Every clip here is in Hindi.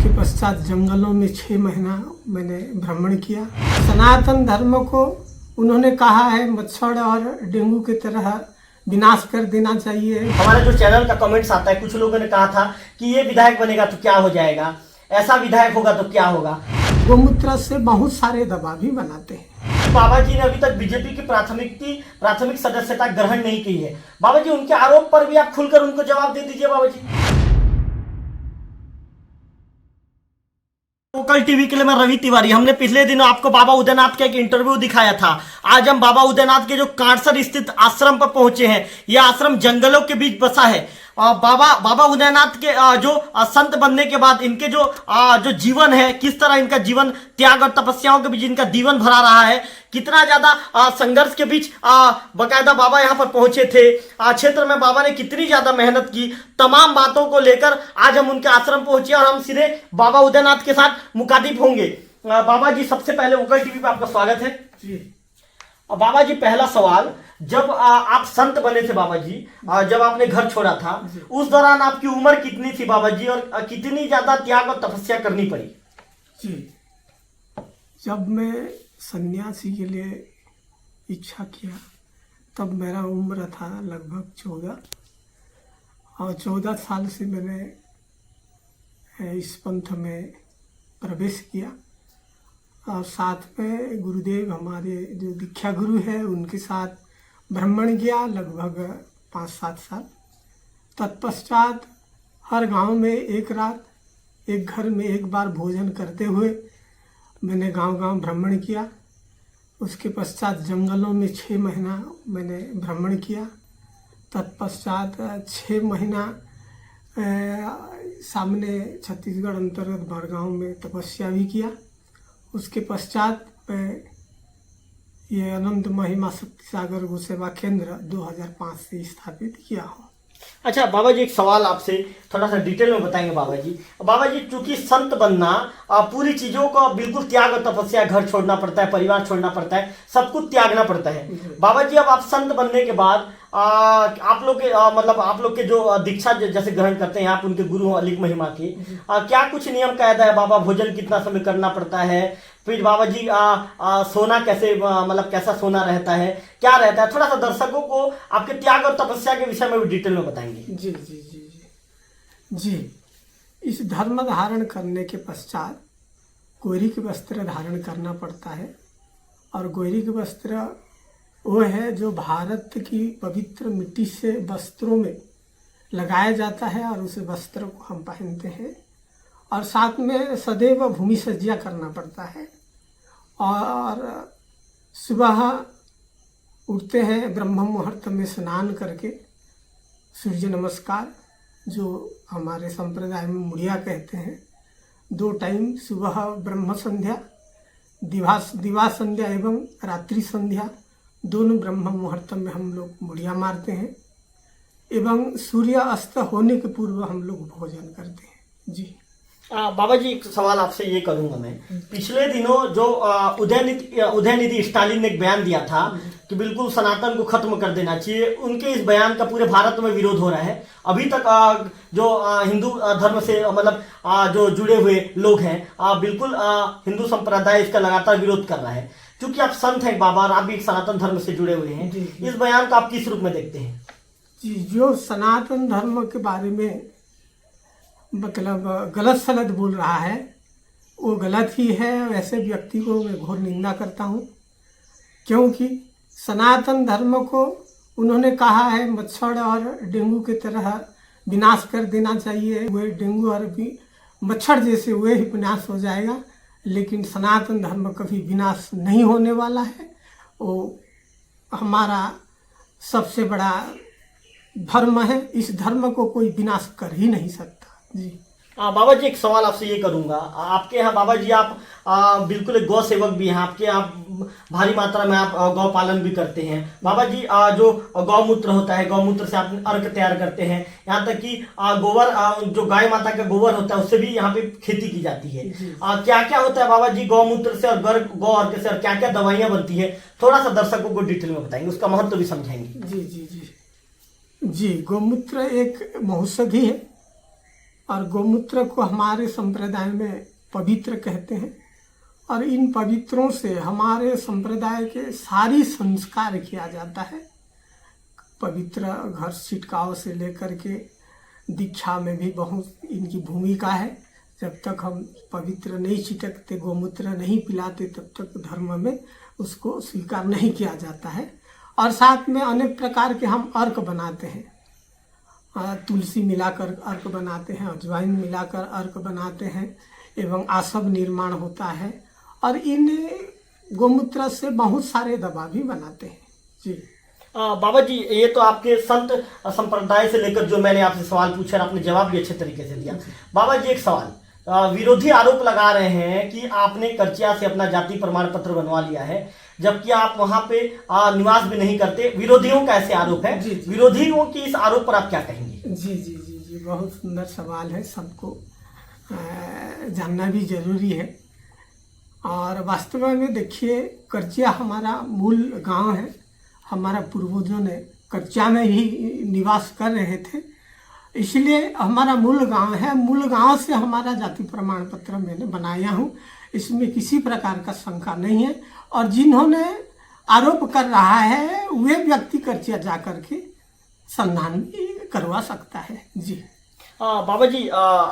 उसके पश्चात जंगलों में 6 महीना मैंने भ्रमण किया। सनातन धर्म को उन्होंने कहा है मच्छर और डेंगू की तरह विनाश कर देना चाहिए। हमारे जो चैनल का कमेंट्स आता है, कुछ लोगों ने कहा था कि ये विधायक बनेगा तो क्या हो जाएगा, ऐसा विधायक होगा तो क्या होगा। गोमूत्र से बहुत सारे दवा भी बनाते हैं। बाबा जी ने अभी तक बीजेपी की प्राथमिक सदस्यता ग्रहण नहीं की है। बाबा जी, उनके आरोप पर भी आप खुलकर उनको जवाब दे दीजिए। बाबा जी, लोकल टीवी के लिए मैं रवि तिवारी। हमने पिछले दिनों आपको बाबा उदयनाथ का एक इंटरव्यू दिखाया था। आज हम बाबा उदयनाथ के जो कांसर स्थित आश्रम पर पहुंचे हैं। यह आश्रम जंगलों के बीच बसा है। बाबा उदयनाथ के जो संत बनने के बाद इनके जो जीवन है, किस तरह इनका जीवन त्याग और तपस्याओं के बीच इनका जीवन भरा रहा है, कितना ज्यादा संघर्ष के बीच बकायदा बाबा यहाँ पर पहुंचे थे। क्षेत्र में बाबा ने कितनी ज्यादा मेहनत की, तमाम बातों को लेकर आज हम उनके आश्रम पहुंचे और हम सीधे बाबा उदयनाथ के साथ मुखातिब होंगे। बाबा जी, सबसे पहले वोकल टीवी पे आपका स्वागत है जी। बाबा जी, पहला सवाल, जब आप संत बने थे बाबा जी, जब आपने घर छोड़ा था, उस दौरान आपकी उम्र कितनी थी बाबा जी, और कितनी ज्यादा त्याग और तपस्या करनी पड़ी? जी, जब मैं सन्यासी के लिए इच्छा किया तब मेरा उम्र था लगभग 14, और 14 साल से मैंने इस पंथ में प्रवेश किया। और साथ में गुरुदेव हमारे जो दीक्षा गुरु है उनके साथ भ्रमण किया लगभग 5-7 साल। तत्पश्चात हर गांव में एक रात एक घर में एक बार भोजन करते हुए मैंने गांव-गांव भ्रमण किया। उसके पश्चात जंगलों में 6 महीना मैंने भ्रमण किया। तत्पश्चात 6 महीना सामने छत्तीसगढ़ अंतर्गत बड़गांव में तपस्या भी किया। उसके पश्चात ये अनंत महिमा शक्ति सागर गो सेवा केंद्र 2005 से स्थापित किया हो। अच्छा बाबा जी, एक सवाल आपसे थोड़ा सा डिटेल में बताएंगे बाबा जी। बाबा जी, चूंकि संत बनना पूरी चीजों को बिल्कुल त्याग और तपस्या, घर छोड़ना पड़ता है, परिवार छोड़ना पड़ता है, सब कुछ त्यागना पड़ता है। बाबा जी, अब आप संत बनने के बाद आप लोग के आप लोग के जो दीक्षा जैसे ग्रहण करते हैं, आप उनके गुरु अलिक महिमा के, क्या कुछ नियम कायदा है बाबा? भोजन कितना समय करना पड़ता है? फिर बाबा जी सोना कैसे, कैसा सोना रहता है, क्या रहता है? थोड़ा सा दर्शकों को आपके त्याग और तपस्या के विषय में भी डिटेल में बताएंगे। जी जी जी जी जी। इस धर्म धारण करने के पश्चात गोरी के वस्त्र धारण करना पड़ता है। और गोरी के वस्त्र वो है जो भारत की पवित्र मिट्टी से वस्त्रों में लगाया जाता है, और उस वस्त्र को हम पहनते हैं। और साथ में सदैव भूमि सज्जा करना पड़ता है। और सुबह उठते हैं ब्रह्म मुहूर्त में स्नान करके सूर्य नमस्कार, जो हमारे संप्रदाय में मुड़िया कहते हैं, 2 टाइम सुबह ब्रह्म संध्या, दिवा संध्या एवं रात्रि संध्या, दोनों ब्रह्म मुहूर्त में हम लोग मुड़िया मारते हैं। एवं सूर्य अस्त होने के पूर्व हम लोग भोजन करते हैं। जी बाबा जी, एक सवाल आपसे ये करूंगा मैं। पिछले दिनों जो उदयनिधि स्टालिन ने एक बयान दिया था कि बिल्कुल सनातन को खत्म कर देना चाहिए, उनके इस बयान का पूरे भारत में विरोध हो रहा है। अभी तक जो हिंदू धर्म से जो जुड़े हुए लोग हैं, बिल्कुल हिंदू संप्रदाय इसका लगातार विरोध कर रहा है। क्योंकि आप संत हैं बाबा, और आप भी एक सनातन धर्म से जुड़े हुए हैं, इस बयान को आप किस रूप में देखते हैं? जी, जो सनातन धर्म के बारे में गलत सलत बोल रहा है वो गलत ही है। ऐसे व्यक्ति को मैं घोर निंदा करता हूँ, क्योंकि सनातन धर्म को उन्होंने कहा है मच्छर और डेंगू की तरह विनाश कर देना चाहिए। वह डेंगू और भी मच्छर जैसे वह ही विनाश हो जाएगा, लेकिन सनातन धर्म कभी विनाश नहीं होने वाला है। वो हमारा सबसे बड़ा धर्म है। इस धर्म को कोई विनाश कर ही नहीं सकता। जी बाबा जी, एक सवाल आपसे ये करूंगा। आपके यहाँ बाबा जी आप बिल्कुल एक गौ सेवक भी हैं, आपके यहाँ भारी मात्रा में आप गौ पालन भी करते हैं। बाबा जी, जो गौमूत्र होता है, गौमूत्र से आप अर्क तैयार करते हैं, यहाँ तक कि गोबर, जो गाय माता का गोबर होता है उससे भी यहाँ पे खेती की जाती है। क्या क्या होता है बाबा जी गौमूत्र से और गौ अर्क से, और क्या क्या दवाइयाँ बनती है? थोड़ा सा दर्शकों को डिटेल में बताएंगे, उसका महत्व भी समझाएंगे। जी जी जी जी। गौमूत्र एक औषधि है और गौमूत्र को हमारे संप्रदाय में पवित्र कहते हैं और इन पवित्रों से हमारे संप्रदाय के सारी संस्कार किया जाता है। पवित्र घर छिटकाव से लेकर के दीक्षा में भी बहुत इनकी भूमिका है। जब तक हम पवित्र नहीं छिटकते, गौमूत्र नहीं पिलाते, तब तक धर्म में उसको स्वीकार नहीं किया जाता है। और साथ में अनेक प्रकार के हम अर्क बनाते हैं, तुलसी मिलाकर अर्क बनाते हैं, अजवाइन मिलाकर अर्क बनाते हैं एवं आसव निर्माण होता है और इन गौमूत्र से बहुत सारे दवा भी बनाते हैं। जी बाबा जी, ये तो आपके संत संप्रदाय से लेकर जो मैंने आपसे सवाल पूछा, आपने जवाब भी अच्छे तरीके से दिया। बाबा जी, एक सवाल, विरोधी आरोप लगा रहे हैं कि आपने करचिया से अपना जाति प्रमाण पत्र बनवा लिया है, जबकि आप वहां पे निवास भी नहीं करते। विरोधियों का ऐसे आरोप है, विरोधियों की इस आरोप पर आप क्या कहेंगे? जी जी जी जी बहुत सुंदर सवाल है, सबको जानना भी जरूरी है। और वास्तव में देखिए, करचिया हमारा मूल गांव है। हमारा पूर्वजों ने करचिया में ही निवास कर रहे थे, इसलिए हमारा मूल गांव है। मूल गांव से हमारा जाति प्रमाण पत्र मैंने बनाया हूँ, इसमें किसी प्रकार का शंका नहीं है। और जिन्होंने आरोप कर रहा है वे व्यक्ति करचिया जा करके संधान भी करवा सकता है। जी बाबा जी,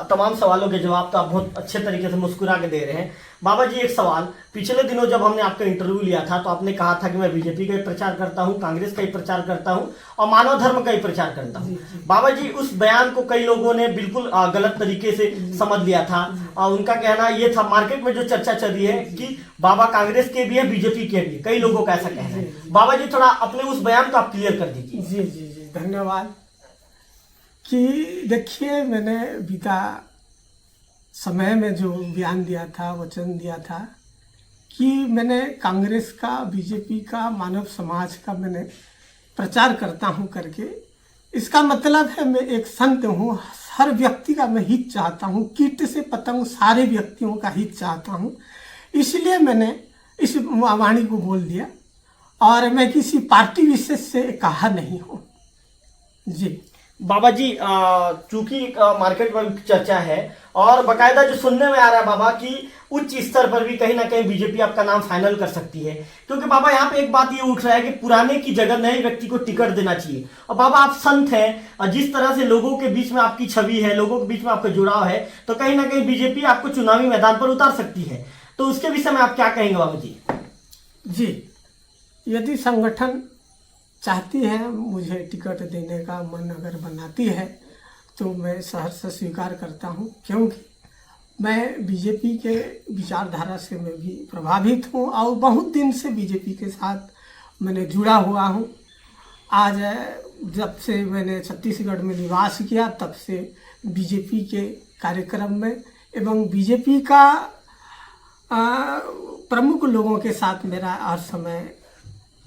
तमाम सवालों के जवाब तो आप बहुत अच्छे तरीके से मुस्कुरा के दे रहे हैं। बाबा जी, एक सवाल, पिछले दिनों जब हमने आपका इंटरव्यू लिया था तो आपने कहा था कि मैं बीजेपी का ही प्रचार करता हूं, कांग्रेस का ही प्रचार करता हूं और मानव धर्म का ही प्रचार करता हूं। बाबा जी, उस बयान को कई लोगों ने बिल्कुल गलत तरीके से समझ लिया था। उनका कहना ये था, मार्केट में जो चर्चा चल रही है कि बाबा कांग्रेस के भी है, बीजेपी के भी, कई लोगों का ऐसा कहना है। बाबा जी, थोड़ा अपने उस बयान को आप क्लियर कर दीजिए। जी जी जी धन्यवाद। कि देखिए, मैंने बीता समय में जो बयान दिया था, वचन दिया था कि मैंने कांग्रेस का, बीजेपी का, मानव समाज का मैंने प्रचार करता हूं करके, इसका मतलब है मैं एक संत हूं। हर व्यक्ति का मैं हित चाहता हूं, कीट से पतंग सारे व्यक्तियों का हित चाहता हूं। इसलिए मैंने इस वाणी को बोल दिया और मैं किसी पार्टी विशेष से कहा नहीं हूं। जी बाबा जी, चूंकि मार्केट में चर्चा है और बकायदा जो सुनने में आ रहा है बाबा कि उच्च स्तर पर भी कहीं ना कहीं बीजेपी आपका नाम फाइनल कर सकती है, क्योंकि बाबा यहाँ पे एक बात ये उठ रहा है कि पुराने की जगह नए व्यक्ति को टिकट देना चाहिए। और बाबा, आप संत हैं, जिस तरह से लोगों के बीच में आपकी छवि है, लोगों के बीच में आपका जुड़ाव है, तो कहीं ना कहीं बीजेपी आपको चुनावी मैदान पर उतार सकती है। तो उसके विषय में आप क्या कहेंगे बाबा जी? जी, यदि संगठन चाहती है मुझे टिकट देने का, मन अगर बनाती है, तो मैं सहर्ष स्वीकार करता हूं, क्योंकि मैं बीजेपी के विचारधारा से मैं भी प्रभावित हूं और बहुत दिन से बीजेपी के साथ मैंने जुड़ा हुआ हूं। आज जब से मैंने छत्तीसगढ़ में निवास किया, तब से बीजेपी के कार्यक्रम में एवं बीजेपी का प्रमुख लोगों के साथ मेरा हर समय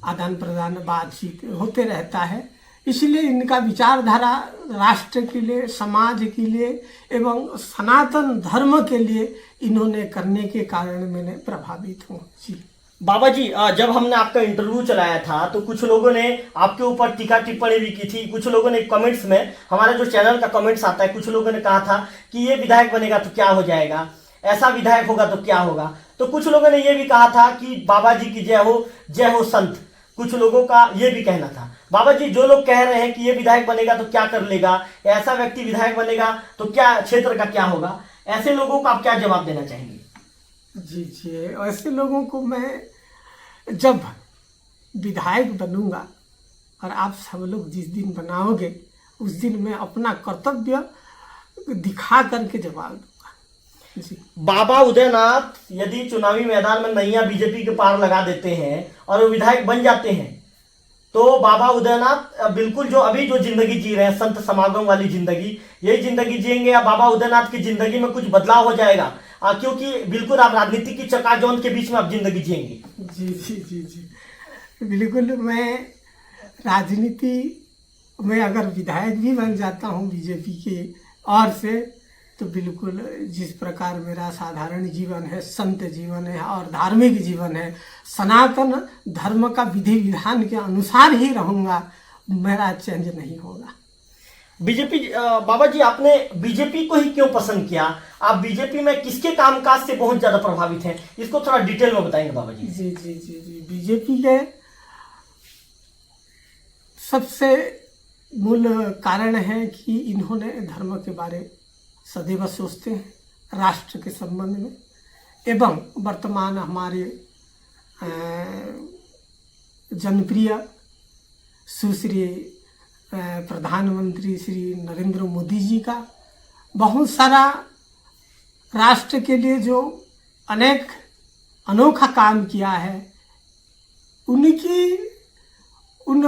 आदान प्रदान, बातचीत होते रहता है। इसलिए इनका विचारधारा राष्ट्र के लिए, समाज के लिए एवं सनातन धर्म के लिए इन्होंने करने के कारण मैंने प्रभावित हूँ। जी बाबा जी, जब हमने आपका इंटरव्यू चलाया था तो कुछ लोगों ने आपके ऊपर टीका टिप्पणी भी की थी। कुछ लोगों ने कमेंट्स में, हमारा जो चैनल का कमेंट्स आता है, कुछ लोगों ने कहा था कि ये विधायक बनेगा तो क्या हो जाएगा, ऐसा विधायक होगा तो क्या होगा। तो कुछ लोगों ने ये भी कहा था कि बाबा जी की जय हो संत। कुछ लोगों का ये भी कहना था। बाबा जी, जो लोग कह रहे हैं कि ये विधायक बनेगा तो क्या कर लेगा, ऐसा व्यक्ति विधायक बनेगा तो क्या क्षेत्र का क्या होगा, ऐसे लोगों को आप क्या जवाब देना चाहेंगे? जी जी ऐसे लोगों को मैं जब विधायक बनूंगा और आप सब लोग जिस दिन बनाओगे, उस दिन मैं अपना कर्तव्य दिखा करके जवाब दूंगा। जी बाबा उदयनाथ यदि चुनावी मैदान में नैया बीजेपी के पार लगा देते हैं और वो विधायक बन जाते हैं, तो बाबा उदयनाथ बिल्कुल जो अभी जो जिंदगी जी रहे हैं, संत समागम वाली जिंदगी, यही जिंदगी जिएंगे या बाबा उदयनाथ की जिंदगी में कुछ बदलाव हो जाएगा? क्योंकि बिल्कुल आप राजनीति की चकाचौंध के बीच में आप जिंदगी जिएंगे। जी जी जी जी बिल्कुल। मैं राजनीति में अगर विधायक भी बन जाता हूँ बीजेपी के ओर से, तो बिल्कुल जिस प्रकार मेरा साधारण जीवन है, संत जीवन है और धार्मिक जीवन है, सनातन धर्म का विधि विधान के अनुसार ही रहूँगा, मेरा चेंज नहीं होगा। बीजेपी बाबा जी, आपने बीजेपी को ही क्यों पसंद किया? आप बीजेपी में किसके कामकाज से बहुत ज्यादा प्रभावित हैं? इसको थोड़ा डिटेल में बताएंगे बाबा जी। जी जी जी जी बीजेपी के सबसे मूल कारण है कि इन्होंने धर्म के बारे सदैव सोचते हैं, राष्ट्र के संबंध में, एवं वर्तमान हमारे जनप्रिय सुश्री प्रधानमंत्री श्री नरेंद्र मोदी जी का बहुत सारा राष्ट्र के लिए जो अनेक अनोखा काम किया है, उनकी उन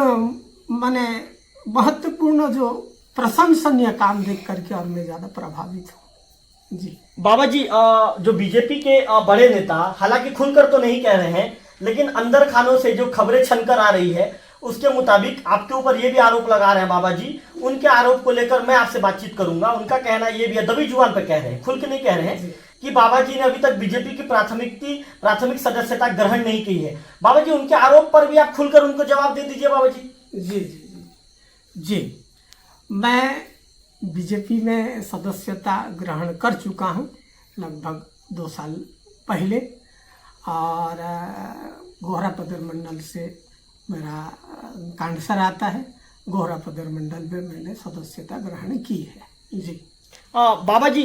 माने महत्वपूर्ण जो प्रशंसनीय काम देख करके और मैं ज़्यादा प्रभावित हूँ। जी बाबा जी, जो बीजेपी के बड़े नेता हालांकि खुलकर तो नहीं कह रहे हैं, लेकिन अंदर खानों से जो खबरें छनकर आ रही है उसके मुताबिक आपके ऊपर ये भी आरोप लगा रहे हैं बाबा जी। उनके आरोप को लेकर मैं आपसे बातचीत करूंगा। उनका कहना ये भी है, दबी जुबान पर कह रहे हैं, खुल के नहीं कह रहे हैं, कि बाबा जी ने अभी तक बीजेपी की प्राथमिक सदस्यता ग्रहण नहीं की है। बाबा जी, उनके आरोप पर भी आप खुलकर उनको जवाब दे दीजिए बाबा जी। जी जी जी मैं बीजेपी में सदस्यता ग्रहण कर चुका हूँ लगभग 2 साल पहले, और गोहरा पदर मंडल से मेरा कांसर आता है। गोहरा पदर मंडल में मैंने सदस्यता ग्रहण की है। जी बाबा जी,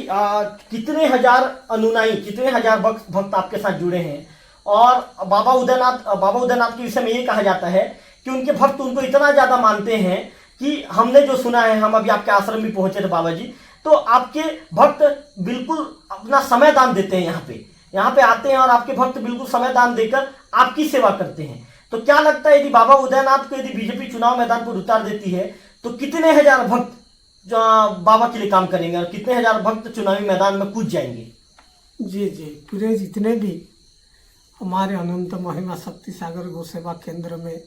कितने हजार अनुयायी, कितने हजार भक्त आपके साथ जुड़े हैं? और बाबा उदयनाथ के विषय में ये कहा जाता है कि उनके भक्त उनको इतना ज्यादा मानते हैं कि हमने जो सुना है, हम अभी आपके आश्रम भी पहुंचे थे बाबा जी, तो आपके भक्त बिल्कुल अपना समय दान देते हैं। यहाँ पे आते हैं और आपके भक्त बिल्कुल समय दान देकर आपकी सेवा करते हैं। तो क्या लगता है, यदि बाबा उदयनाथ को यदि बीजेपी चुनाव मैदान पर उतार देती है तो कितने हजार भक्त जो बाबा के लिए काम करेंगे और कितने हजार भक्त चुनावी मैदान में कूद जाएंगे? जी जी पूरे जितने भी हमारे अनंत महिमा शक्ति सागर गौ सेवा केंद्र में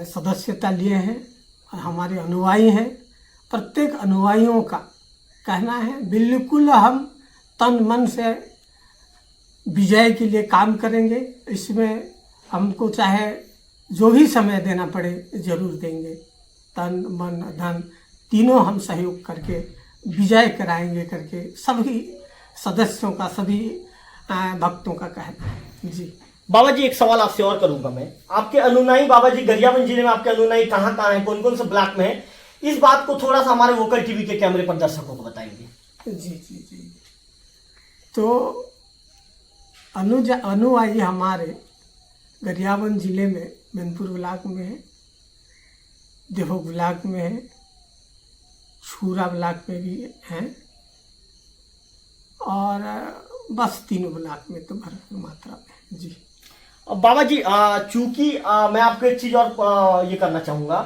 सदस्यता लिए हैं और हमारे अनुयायी हैं, प्रत्येक अनुयायियों का कहना है बिल्कुल हम तन मन से विजय के लिए काम करेंगे। इसमें हमको चाहे जो भी समय देना पड़े जरूर देंगे, तन मन धन तीनों हम सहयोग करके विजय कराएंगे करके सभी सदस्यों का, सभी भक्तों का कहना है। जी बाबा जी, एक सवाल आपसे और करूंगा मैं। आपके अनुयायी बाबा जी, गरियाबंद जिले में आपके अनुयायी कहाँ कहाँ हैं, कौन कौन से ब्लॉक में है? इस बात को थोड़ा सा हमारे वोकल टीवी के कैमरे पर दर्शकों को बताएंगे। जी जी जी तो अनुयायी हमारे गरियाबंद जिले में मैनपुर ब्लॉक में है, देहो ब्लॉक में है, छूरा ब्लॉक में भी हैं, और बस 3 ब्लॉक में तो भरपूर मात्रा में। जी बाबा जी, चूंकि मैं आपको एक चीज और ये करना चाहूंगा।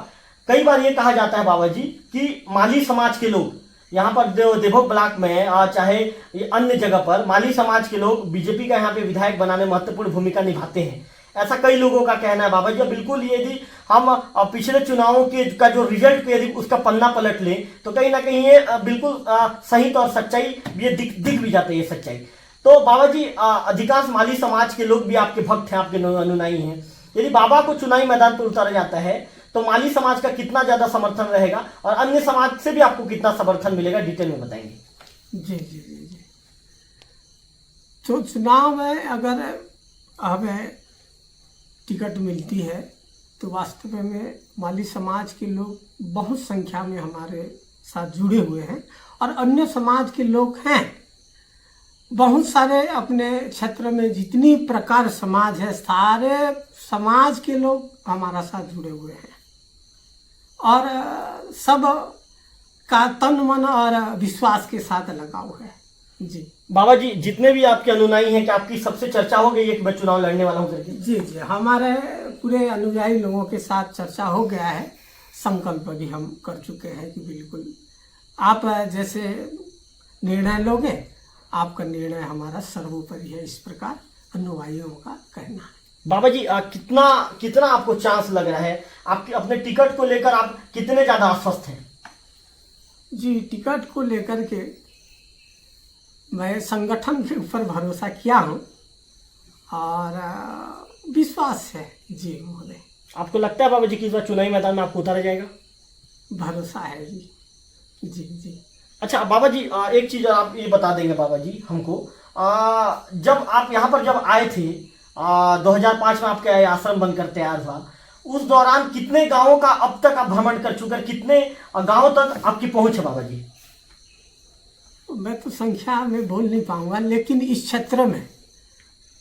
कई बार ये कहा जाता है बाबा जी कि माली समाज के लोग यहाँ पर देवोग ब्लॉक में चाहे ये अन्य जगह पर माली समाज के लोग बीजेपी का यहाँ पे विधायक बनाने में महत्वपूर्ण भूमिका निभाते हैं। ऐसा कई लोगों का कहना है बाबा जी। बिल्कुल, यदि हम पिछले चुनावों के का जो रिजल्ट यदि उसका पन्ना पलट लें तो कहीं ना कहीं ये बिल्कुल सही और सच्चाई ये दिख भी जाती है ये सच्चाई। तो बाबा जी, अधिकांश माली समाज के लोग भी आपके भक्त हैं, आपके अनुयायी हैं। यदि बाबा को चुनावी मैदान पर उतारा जाता है तो माली समाज का कितना ज्यादा समर्थन रहेगा और अन्य समाज से भी आपको कितना समर्थन मिलेगा, डिटेल में बताएंगे। जी जी जी जी तो चुनाव में अगर हमें टिकट मिलती है तो वास्तव में माली समाज के लोग बहुत संख्या में हमारे साथ जुड़े हुए हैं, और अन्य समाज के लोग हैं बहुत सारे। अपने क्षेत्र में जितनी प्रकार समाज है, सारे समाज के लोग हमारा साथ जुड़े हुए हैं, और सब का तन मन और विश्वास के साथ लगाव है। जी बाबा जी, जितने भी आपके अनुयायी हैं, क्या आपकी सबसे चर्चा हो गई है कि मैं चुनाव लड़ने वाला हूं करके? जी जी हमारे पूरे अनुयायी लोगों के साथ चर्चा हो गया है, संकल्प भी हम कर चुके हैं कि बिल्कुल आप जैसे निर्णय लोगे, आपका निर्णय हमारा सर्वोपरि है, इस प्रकार अनुयायियों का कहना है। बाबा जी, कितना आपको चांस लग रहा है? आपके अपने टिकट को लेकर आप कितने ज्यादा आश्वस्त हैं? जी टिकट को लेकर के मैं संगठन के ऊपर भरोसा किया हूँ और विश्वास है। जी महोदय, आपको लगता है बाबा जी कि इस बार चुनावी मैदान में आपको उतारा जाएगा? भरोसा है जी। जी जी। अच्छा बाबा जी, एक चीज आप ये बता देंगे बाबा जी हमको, जब आप यहाँ पर जब आए थे 2005 में आपके आश्रम बनकर तैयार हुआ, उस दौरान कितने गांवों का अब तक आप भ्रमण कर चुके हैं, कितने गांवों तक आपकी पहुंच है बाबा जी? मैं तो संख्या में बोल नहीं पाऊंगा, लेकिन इस क्षेत्र में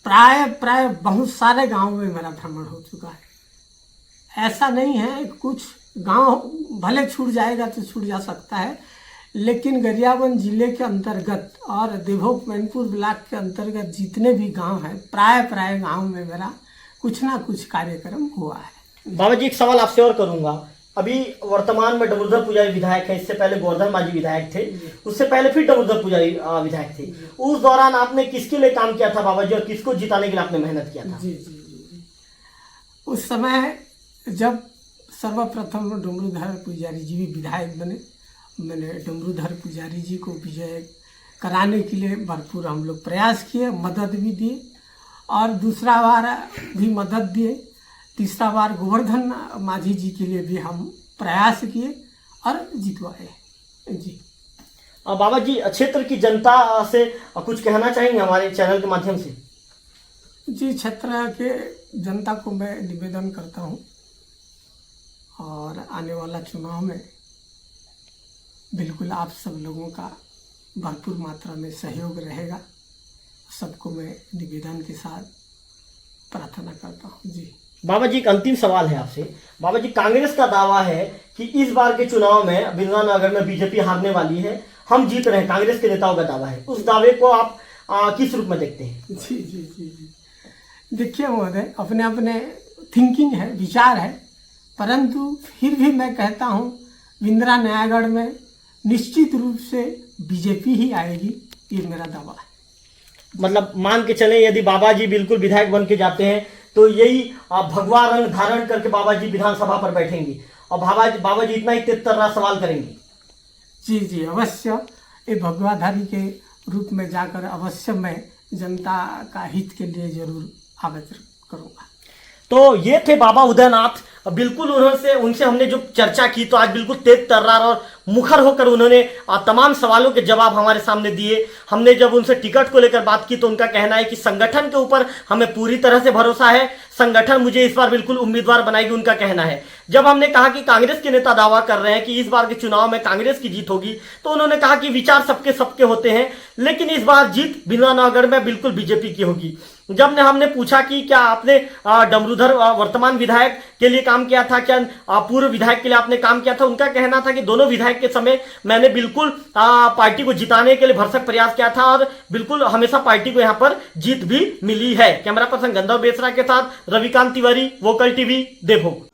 प्राय प्राय बहुत सारे गांव में मेरा भ्रमण हो चुका है। ऐसा नहीं है, कुछ गांव भले छूट जाएगा तो छूट जा सकता है, लेकिन गरियाबंद जिले के अंतर्गत और देवोक मैनपुर ब्लॉक के अंतर्गत जितने भी गांव हैं, प्राय प्राय गांव में मेरा कुछ ना कुछ कार्यक्रम हुआ है। बाबा जी एक सवाल आपसे और करूंगा, अभी वर्तमान में डमरूधर पुजारी विधायक है, इससे पहले गोवर्धन मांझी विधायक थे, उससे पहले फिर डमरूधर पुजारी विधायक थे। उस दौरान आपने किसके लिए काम किया था बाबा जी, और किसको जिताने के लिए आपने मेहनत किया था? जी जी जी। उस समय जब सर्वप्रथम डमरूधर पुजारी जी भी विधायक बने, मैंने डमरूधर पुजारी जी को विजय कराने के लिए भरपूर हम लोग प्रयास किए, मदद भी दिए, और दूसरा बार भी मदद दिए, तीसरा बार गोवर्धन मांझी जी के लिए भी हम प्रयास किए और जितवाए। जी बाबा जी क्षेत्र की जनता से कुछ कहना चाहेंगे हमारे चैनल के माध्यम से? जी, क्षेत्र के जनता को मैं निवेदन करता हूँ, और आने वाला चुनाव में बिल्कुल आप सब लोगों का भरपूर मात्रा में सहयोग रहेगा, सबको मैं निवेदन के साथ प्रार्थना करता हूँ। जी बाबा जी एक अंतिम सवाल है आपसे। बाबा जी कांग्रेस का दावा है कि इस बार के चुनाव में बिंद्रानगर में बीजेपी हारने वाली है, हम जीत रहे हैं, कांग्रेस के नेताओं का दावा है, उस दावे को आप किस रूप में देखते हैं? जी जी जी जी। देखिए महोदय, अपने अपने थिंकिंग है, विचार है, परंतु फिर भी मैं कहता हूँ बिंद्रा नयागढ़ में निश्चित रूप से बीजेपी ही आएगी, ये मेरा दावा है। मतलब मान के चले यदि बाबा जी बिल्कुल विधायक बन के जाते हैं तो यही भगवा रंग धारण करके बाबा जी विधानसभा पर बैठेंगे और बाबा जी इतना ही तेतर्रा सवाल करेंगे? जी जी अवश्य, ये भगवाधारी के रूप में जाकर अवश्य मैं जनता का हित के लिए जरूर आवेदन करूंगा। तो ये थे बाबा उदयनाथ, बिल्कुल उनसे हमने जो चर्चा की तो आज बिल्कुल तेज तर्रार और मुखर होकर उन्होंने तमाम सवालों के जवाब हमारे सामने दिए। हमने जब उनसे टिकट को लेकर बात की तो उनका कहना है कि संगठन के ऊपर हमें पूरी तरह से भरोसा है, संगठन मुझे इस बार बिल्कुल उम्मीदवार बनाएगी, उनका कहना है। जब हमने कहा कि कांग्रेस के नेता दावा कर रहे हैं कि इस बार के चुनाव में कांग्रेस की जीत होगी, तो उन्होंने कहा कि विचार सबके सबके होते हैं, लेकिन इस बार जीत बिंद्रानगर में बिल्कुल बीजेपी की होगी। जब हमने पूछा कि क्या आपने डमरूधर वर्तमान विधायक के लिए काम किया था, क्या पूर्व विधायक के लिए आपने काम किया था, उनका कहना था कि दोनों विधायक के समय मैंने बिल्कुल पार्टी को जिताने के लिए भरसक प्रयास किया था और बिल्कुल हमेशा पार्टी को यहां पर जीत भी मिली है। कैमरा पर्सन गंधर्व बेसरा के साथ रविकांत तिवारी, वोकल टीवी, देवभोग।